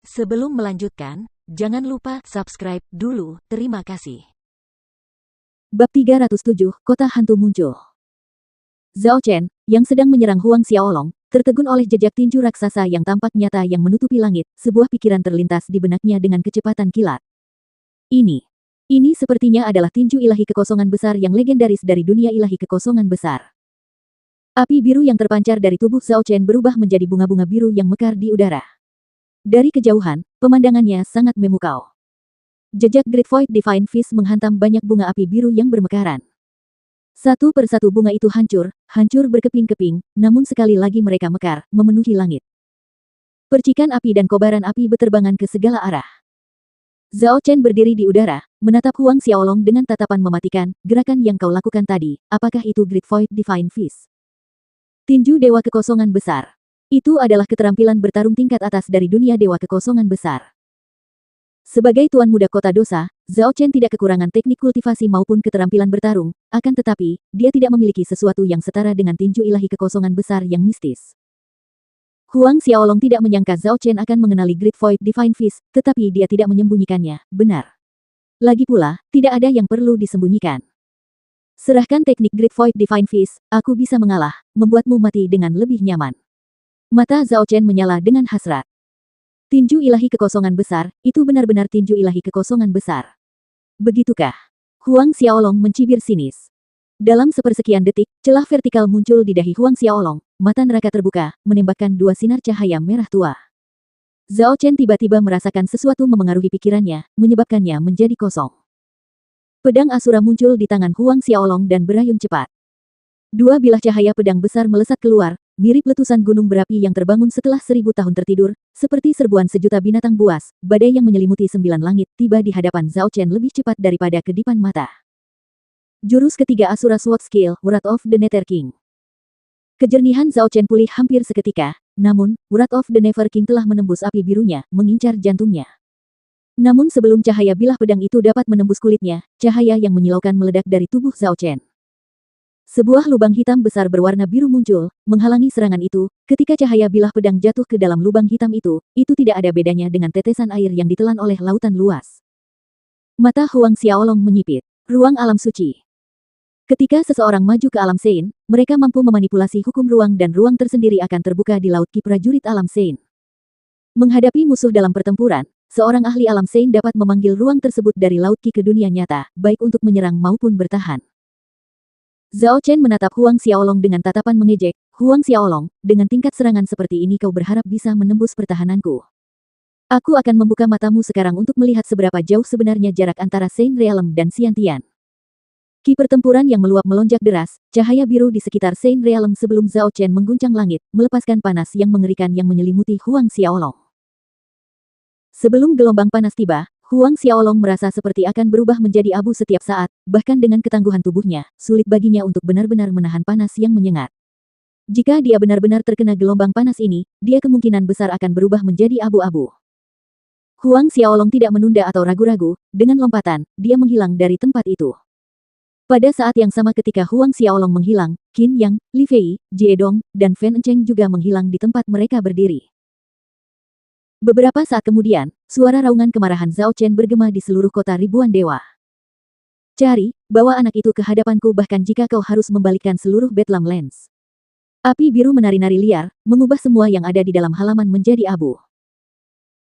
Sebelum melanjutkan, jangan lupa subscribe dulu. Terima kasih. Bab 307, Kota Hantu muncul. Zhao Chen, yang sedang menyerang Huang Xiaolong, tertegun oleh jejak tinju raksasa yang tampak nyata yang menutupi langit. Sebuah pikiran terlintas di benaknya dengan kecepatan kilat. Ini sepertinya adalah tinju ilahi kekosongan besar yang legendaris dari dunia ilahi kekosongan besar. Api biru yang terpancar dari tubuh Zhao Chen berubah menjadi bunga-bunga biru yang mekar di udara. Dari kejauhan, pemandangannya sangat memukau. Jejak Great Void Divine Fist menghantam banyak bunga api biru yang bermekaran. Satu persatu bunga itu hancur berkeping-keping, namun sekali lagi mereka mekar, memenuhi langit. Percikan api dan kobaran api beterbangan ke segala arah. Zhao Chen berdiri di udara, menatap Huang Xiaolong dengan tatapan mematikan. Gerakan yang kau lakukan tadi, apakah itu Great Void Divine Fist? Tinju Dewa Kekosongan Besar. Itu adalah keterampilan bertarung tingkat atas dari dunia Dewa Kekosongan Besar. Sebagai tuan muda kota dosa, Zhao Chen tidak kekurangan teknik kultivasi maupun keterampilan bertarung, akan tetapi, dia tidak memiliki sesuatu yang setara dengan tinju ilahi kekosongan besar yang mistis. Huang Xiaolong tidak menyangka Zhao Chen akan mengenali Great Void Divine Fist, tetapi dia tidak menyembunyikannya, benar. Lagi pula, tidak ada yang perlu disembunyikan. Serahkan teknik Great Void Divine Fist, aku bisa mengalah, membuatmu mati dengan lebih nyaman. Mata Zhao Chen menyala dengan hasrat. Tinju ilahi kekosongan besar, itu benar-benar tinju ilahi kekosongan besar. Begitukah? Huang Xiaolong mencibir sinis. Dalam sepersekian detik, celah vertikal muncul di dahi Huang Xiaolong, mata neraka terbuka, menembakkan dua sinar cahaya merah tua. Zhao Chen tiba-tiba merasakan sesuatu memengaruhi pikirannya, menyebabkannya menjadi kosong. Pedang Asura muncul di tangan Huang Xiaolong dan berayun cepat. Dua bilah cahaya pedang besar melesat keluar, mirip letusan gunung berapi yang terbangun setelah 1000 tahun tertidur, seperti serbuan sejuta binatang buas. Badai yang menyelimuti 9 langit tiba di hadapan Zhao Chen lebih cepat daripada kedipan mata. Jurus ketiga Asura Sword Skill, Wrath of the Nether King. Kejernihan Zhao Chen pulih hampir seketika, namun, Wrath of the Nether King telah menembus api birunya, mengincar jantungnya. Namun sebelum cahaya bilah pedang itu dapat menembus kulitnya, cahaya yang menyilaukan meledak dari tubuh Zhao Chen. Sebuah lubang hitam besar berwarna biru muncul, menghalangi serangan itu. Ketika cahaya bilah pedang jatuh ke dalam lubang hitam itu tidak ada bedanya dengan tetesan air yang ditelan oleh lautan luas. Mata Huang Xiaolong menyipit. Ruang alam suci. Ketika seseorang maju ke alam Sein, mereka mampu memanipulasi hukum ruang dan ruang tersendiri akan terbuka di laut Ki prajurit alam Sein. Menghadapi musuh dalam pertempuran, seorang ahli alam Sein dapat memanggil ruang tersebut dari laut Ki ke dunia nyata, baik untuk menyerang maupun bertahan. Zhao Chen menatap Huang Xiaolong dengan tatapan mengejek. Huang Xiaolong, dengan tingkat serangan seperti ini kau berharap bisa menembus pertahananku. Aku akan membuka matamu sekarang untuk melihat seberapa jauh sebenarnya jarak antara Sein Realm dan Xiantian. Ki pertempuran yang meluap melonjak deras, cahaya biru di sekitar Sein Realm sebelum Zhao Chen mengguncang langit, melepaskan panas yang mengerikan yang menyelimuti Huang Xiaolong. Sebelum gelombang panas tiba, Huang Xiaolong merasa seperti akan berubah menjadi abu setiap saat, bahkan dengan ketangguhan tubuhnya, sulit baginya untuk benar-benar menahan panas yang menyengat. Jika dia benar-benar terkena gelombang panas ini, dia kemungkinan besar akan berubah menjadi abu-abu. Huang Xiaolong tidak menunda atau ragu-ragu, dengan lompatan, dia menghilang dari tempat itu. Pada saat yang sama ketika Huang Xiaolong menghilang, Qin Yang, Li Fei, Jie Dong, dan Fan Encheng juga menghilang di tempat mereka berdiri. Beberapa saat kemudian, suara raungan kemarahan Zhao Chen bergema di seluruh kota ribuan dewa. Cari, bawa anak itu ke hadapanku bahkan jika kau harus membalikkan seluruh Bedlam Lands. Api biru menari-nari liar, mengubah semua yang ada di dalam halaman menjadi abu.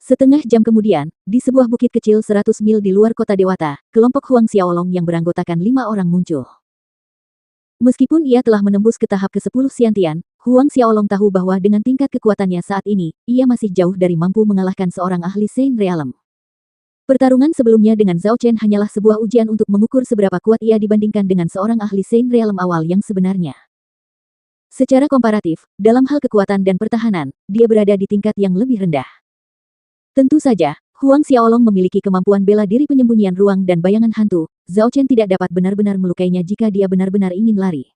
Setengah jam kemudian, di sebuah bukit kecil 100 mil di luar kota Dewata, kelompok Huang Xiaolong yang beranggotakan 5 orang muncul. Meskipun ia telah menembus ke tahap ke-10 Xiantian, Huang Xiaolong tahu bahwa dengan tingkat kekuatannya saat ini, ia masih jauh dari mampu mengalahkan seorang ahli Sein Realm. Pertarungan sebelumnya dengan Zhao Chen hanyalah sebuah ujian untuk mengukur seberapa kuat ia dibandingkan dengan seorang ahli Sein Realm awal yang sebenarnya. Secara komparatif, dalam hal kekuatan dan pertahanan, dia berada di tingkat yang lebih rendah. Tentu saja, Huang Xiaolong memiliki kemampuan bela diri penyembunyian ruang dan bayangan hantu. Zhao Chen tidak dapat benar-benar melukainya jika dia benar-benar ingin lari.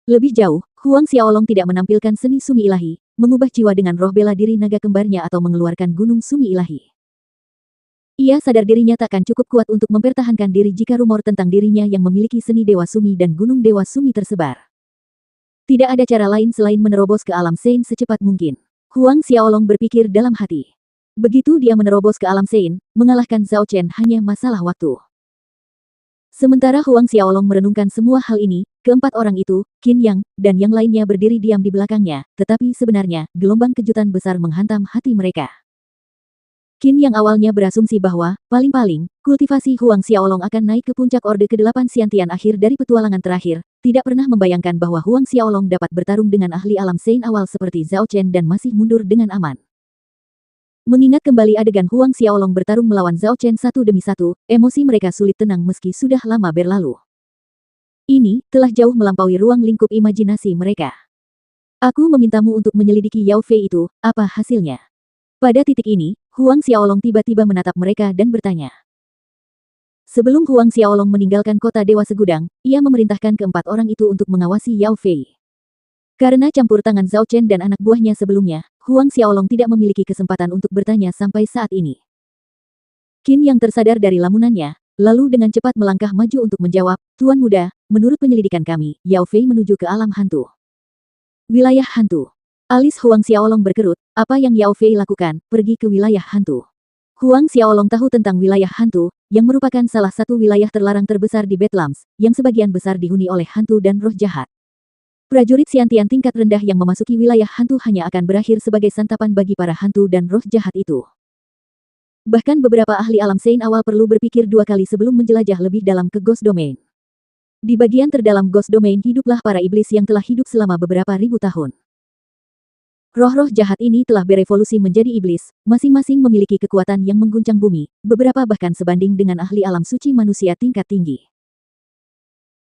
Lebih jauh, Huang Xiaolong tidak menampilkan seni sumi ilahi, mengubah jiwa dengan roh bela diri naga kembarnya atau mengeluarkan gunung sumi ilahi. Ia sadar dirinya takkan cukup kuat untuk mempertahankan diri jika rumor tentang dirinya yang memiliki seni Dewa Sumi dan gunung Dewa Sumi tersebar. Tidak ada cara lain selain menerobos ke alam Sein secepat mungkin. Huang Xiaolong berpikir dalam hati. Begitu dia menerobos ke alam Sein, mengalahkan Zhao Chen hanya masalah waktu. Sementara Huang Xiaolong merenungkan semua hal ini, keempat orang itu, Qin Yang, dan yang lainnya berdiri diam di belakangnya, tetapi sebenarnya, gelombang kejutan besar menghantam hati mereka. Qin Yang awalnya berasumsi bahwa, paling-paling, kultivasi Huang Xiaolong akan naik ke puncak Orde ke-8 Xiantian akhir dari petualangan terakhir, tidak pernah membayangkan bahwa Huang Xiaolong dapat bertarung dengan ahli alam Sein awal seperti Zhao Chen dan masih mundur dengan aman. Mengingat kembali adegan Huang Xiaolong bertarung melawan Zhao Chen satu demi satu, emosi mereka sulit tenang meski sudah lama berlalu. Ini telah jauh melampaui ruang lingkup imajinasi mereka. Aku memintamu untuk menyelidiki Yao Fei itu, apa hasilnya? Pada titik ini, Huang Xiaolong tiba-tiba menatap mereka dan bertanya. Sebelum Huang Xiaolong meninggalkan kota Dewa Segudang, ia memerintahkan keempat orang itu untuk mengawasi Yao Fei. Karena campur tangan Zhao Chen dan anak buahnya sebelumnya, Huang Xiaolong tidak memiliki kesempatan untuk bertanya sampai saat ini. Qin yang tersadar dari lamunannya, lalu dengan cepat melangkah maju untuk menjawab, Tuan Muda, menurut penyelidikan kami, Yao Fei menuju ke alam hantu. Wilayah hantu. Alis Huang Xiaolong berkerut, apa yang Yao Fei lakukan, pergi ke wilayah hantu. Huang Xiaolong tahu tentang wilayah hantu, yang merupakan salah satu wilayah terlarang terbesar di Bedlams, yang sebagian besar dihuni oleh hantu dan roh jahat. Prajurit Xiantian tingkat rendah yang memasuki wilayah hantu hanya akan berakhir sebagai santapan bagi para hantu dan roh jahat itu. Bahkan beberapa ahli alam Sein awal perlu berpikir dua kali sebelum menjelajah lebih dalam ke Ghost Domain. Di bagian terdalam Ghost Domain hiduplah para iblis yang telah hidup selama beberapa ribu tahun. Roh-roh jahat ini telah berevolusi menjadi iblis, masing-masing memiliki kekuatan yang mengguncang bumi, beberapa bahkan sebanding dengan ahli alam suci manusia tingkat tinggi.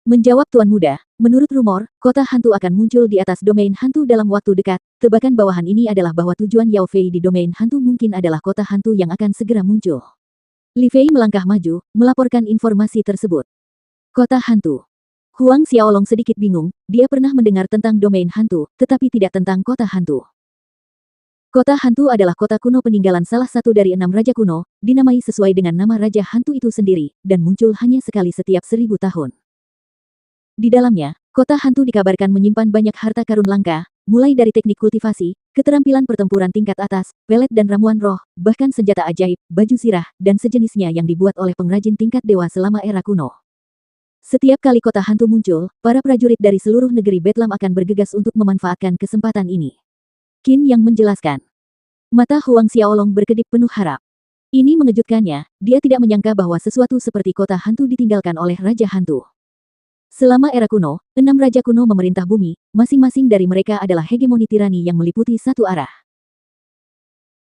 Menjawab Tuan Muda, menurut rumor, kota hantu akan muncul di atas domain hantu dalam waktu dekat. Tebakan bawahan ini adalah bahwa tujuan Yao Fei di domain hantu mungkin adalah kota hantu yang akan segera muncul. Li Fei melangkah maju, melaporkan informasi tersebut. Kota hantu. Huang Xiaolong sedikit bingung, dia pernah mendengar tentang domain hantu, tetapi tidak tentang kota hantu. Kota hantu adalah kota kuno peninggalan salah satu dari 6 raja kuno, dinamai sesuai dengan nama raja hantu itu sendiri, dan muncul hanya sekali setiap 1000 tahun. Di dalamnya, kota hantu dikabarkan menyimpan banyak harta karun langka, mulai dari teknik kultivasi, keterampilan pertempuran tingkat atas, pelet dan ramuan roh, bahkan senjata ajaib, baju sirah, dan sejenisnya yang dibuat oleh pengrajin tingkat dewa selama era kuno. Setiap kali kota hantu muncul, para prajurit dari seluruh negeri Bedlam akan bergegas untuk memanfaatkan kesempatan ini. Qin yang menjelaskan. Mata Huang Xiaolong berkedip penuh harap. Ini mengejutkannya, dia tidak menyangka bahwa sesuatu seperti kota hantu ditinggalkan oleh Raja Hantu. Selama era kuno, 6 raja kuno memerintah bumi, masing-masing dari mereka adalah hegemoni tirani yang meliputi satu arah.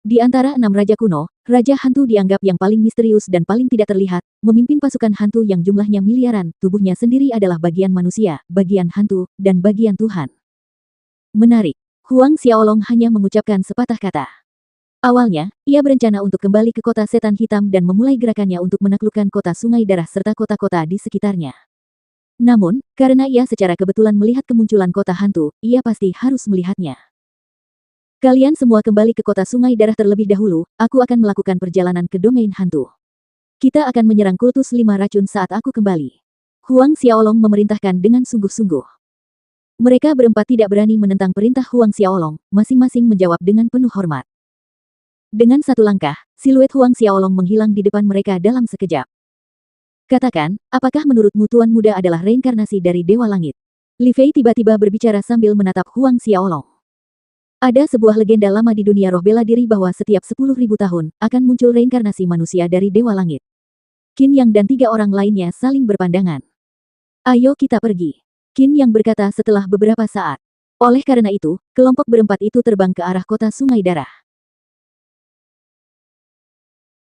Di antara 6 raja kuno, Raja Hantu dianggap yang paling misterius dan paling tidak terlihat, memimpin pasukan hantu yang jumlahnya miliaran, tubuhnya sendiri adalah bagian manusia, bagian hantu, dan bagian Tuhan. Menarik. Huang Xiaolong hanya mengucapkan sepatah kata. Awalnya, ia berencana untuk kembali ke kota setan hitam dan memulai gerakannya untuk menaklukkan kota sungai darah serta kota-kota di sekitarnya. Namun, karena ia secara kebetulan melihat kemunculan kota hantu, ia pasti harus melihatnya. Kalian semua kembali ke kota sungai darah terlebih dahulu, aku akan melakukan perjalanan ke domain hantu. Kita akan menyerang kultus 5 racun saat aku kembali. Huang Xiaolong memerintahkan dengan sungguh-sungguh. Mereka berempat tidak berani menentang perintah Huang Xiaolong, masing-masing menjawab dengan penuh hormat. Dengan satu langkah, siluet Huang Xiaolong menghilang di depan mereka dalam sekejap. Katakan, apakah menurutmu Tuan Muda adalah reinkarnasi dari Dewa Langit? Li Fei tiba-tiba berbicara sambil menatap Huang Xiaolong. Ada sebuah legenda lama di dunia roh bela diri bahwa setiap 10.000 tahun, akan muncul reinkarnasi manusia dari Dewa Langit. Qin Yang dan 3 orang lainnya saling berpandangan. Ayo kita pergi. Qin Yang berkata setelah beberapa saat. Oleh karena itu, kelompok berempat itu terbang ke arah kota Sungai Darah.